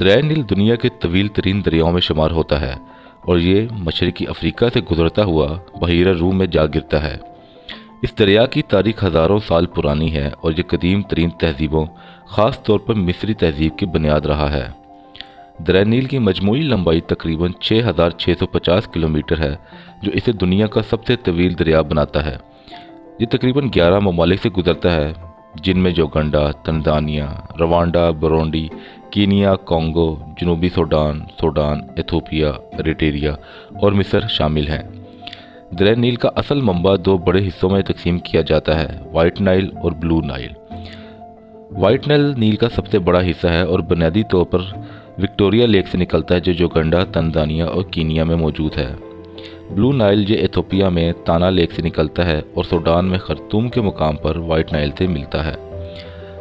دریائے نیل دنیا کے طویل ترین دریاؤں میں شمار ہوتا ہے اور یہ مشرقی افریقہ سے گزرتا ہوا بحیرہ روم میں جا گرتا ہے۔ اس دریا کی تاریخ ہزاروں سال پرانی ہے اور یہ قدیم ترین تہذیبوں، خاص طور پر مصری تہذیب کی بنیاد رہا ہے۔ دریائے نیل کی مجموعی لمبائی تقریباً 6650 کلومیٹر ہے، جو اسے دنیا کا سب سے طویل دریا بناتا ہے۔ یہ تقریباً 11 ممالک سے گزرتا ہے، جن میں Uganda, Tanzania, Rwanda, Burundi, Kenya, Congo, جنوبی سوڈان، ایتھوپیا، اریٹریا اور مصر شامل ہیں۔ دریائے نیل کا اصل منبع دو بڑے حصوں میں تقسیم کیا جاتا ہے، وائٹ نائل اور بلو نائل۔ وائٹ نائل نیل کا سب سے بڑا حصہ ہے اور بنیادی طور پر وکٹوریا لیک سے نکلتا ہے، جو یوگنڈا، تنزانیہ اور کینیا میں موجود ہے۔ بلو نائل یہ ایتھوپیا میں تانا لیک سے نکلتا ہے اور سوڈان میں خرطوم کے مقام پر وائٹ نائل سے ملتا ہے۔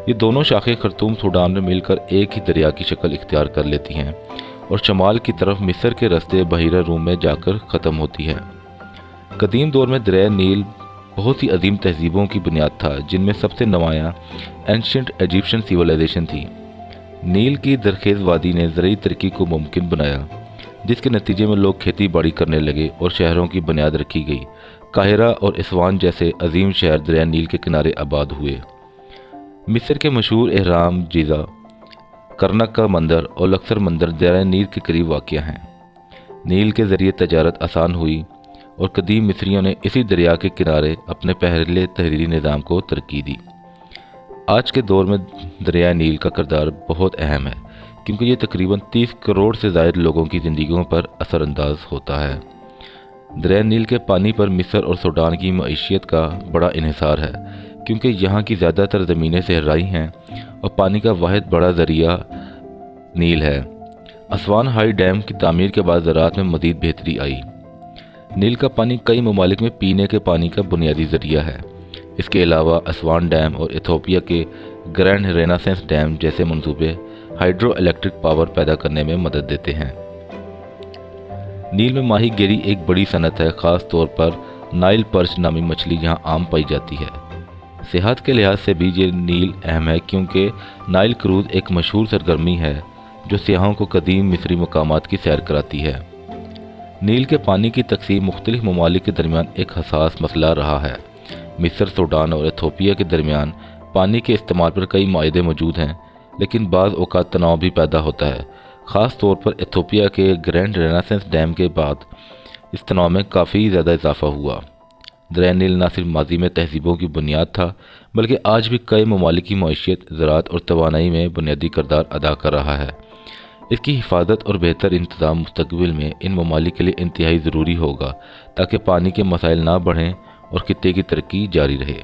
یہ دونوں شاخیں خرطوم سوڈان میں مل کر ایک ہی دریا کی شکل اختیار کر لیتی ہیں اور شمال کی طرف مصر کے راستے بحیرہ روم میں جا کر ختم ہوتی ہے۔ قدیم دور میں دریائے نیل بہت سی عظیم تہذیبوں کی بنیاد تھا، جن میں سب سے نمایاں اینشنٹ ایجپشن سیویلائزیشن تھی۔ نیل کی زرخیز وادی نے زرعی ترقی کو ممکن بنایا، جس کے نتیجے میں لوگ کھیتی باڑی کرنے لگے اور شہروں کی بنیاد رکھی گئی۔ قاہرہ اور اسوان جیسے عظیم شہر دریائے نیل کے کنارے آباد ہوئے۔ مصر کے مشہور اہرام جیزا، کرنک کا مندر اور لکسر مندر دریائے نیل کے قریب واقع ہیں۔ نیل کے ذریعے تجارت آسان ہوئی اور قدیم مصریوں نے اسی دریا کے کنارے اپنے پہلے تحریری نظام کو ترقی دی۔ آج کے دور میں دریائے نیل کا کردار بہت اہم ہے، کیونکہ یہ تقریباً 30 کروڑ سے زائد لوگوں کی زندگیوں پر اثر انداز ہوتا ہے۔ دریائے نیل کے پانی پر مصر اور سوڈان کی معیشت کا بڑا انحصار ہے، کیونکہ یہاں کی زیادہ تر زمینیں صحرائی ہیں اور پانی کا واحد بڑا ذریعہ نیل ہے۔ اسوان ہائی ڈیم کی تعمیر کے بعد زراعت میں مزید بہتری آئی۔ نیل کا پانی کئی ممالک میں پینے کے پانی کا بنیادی ذریعہ ہے۔ اس کے علاوہ اسوان ڈیم اور ایتھوپیا کے گرینڈ ریناسنس ڈیم جیسے منصوبے ہائیڈرو الیکٹرک پاور پیدا کرنے میں مدد دیتے ہیں۔ نیل میں ماہی گیری ایک بڑی صنعت ہے، خاص طور پر نائل پرچ نامی مچھلی یہاں عام پائی جاتی ہے۔ صحت کے لحاظ سے بھی یہ نیل اہم ہے، کیونکہ نائل کروز ایک مشہور سرگرمی ہے جو سیاحوں کو قدیم مصری مقامات کی سیر کراتی ہے۔ نیل کے پانی کی تقسیم مختلف ممالک کے درمیان ایک حساس مسئلہ رہا ہے۔ مصر، سوڈان اور ایتھوپیا کے درمیان پانی کے استعمال پر کئی معاہدے موجود ہیں، لیکن بعض اوقات تناؤ بھی پیدا ہوتا ہے۔ خاص طور پر ایتھوپیا کے گرینڈ ریناسنس ڈیم کے بعد اس تناؤ میں کافی زیادہ اضافہ ہوا۔ دریائے نیل نہ صرف ماضی میں تہذیبوں کی بنیاد تھا، بلکہ آج بھی کئی ممالک کی معیشت، زراعت اور توانائی میں بنیادی کردار ادا کر رہا ہے۔ اس کی حفاظت اور بہتر انتظام مستقبل میں ان ممالک کے لیے انتہائی ضروری ہوگا، تاکہ پانی کے مسائل نہ بڑھیں اور خطے کی ترقی جاری رہے۔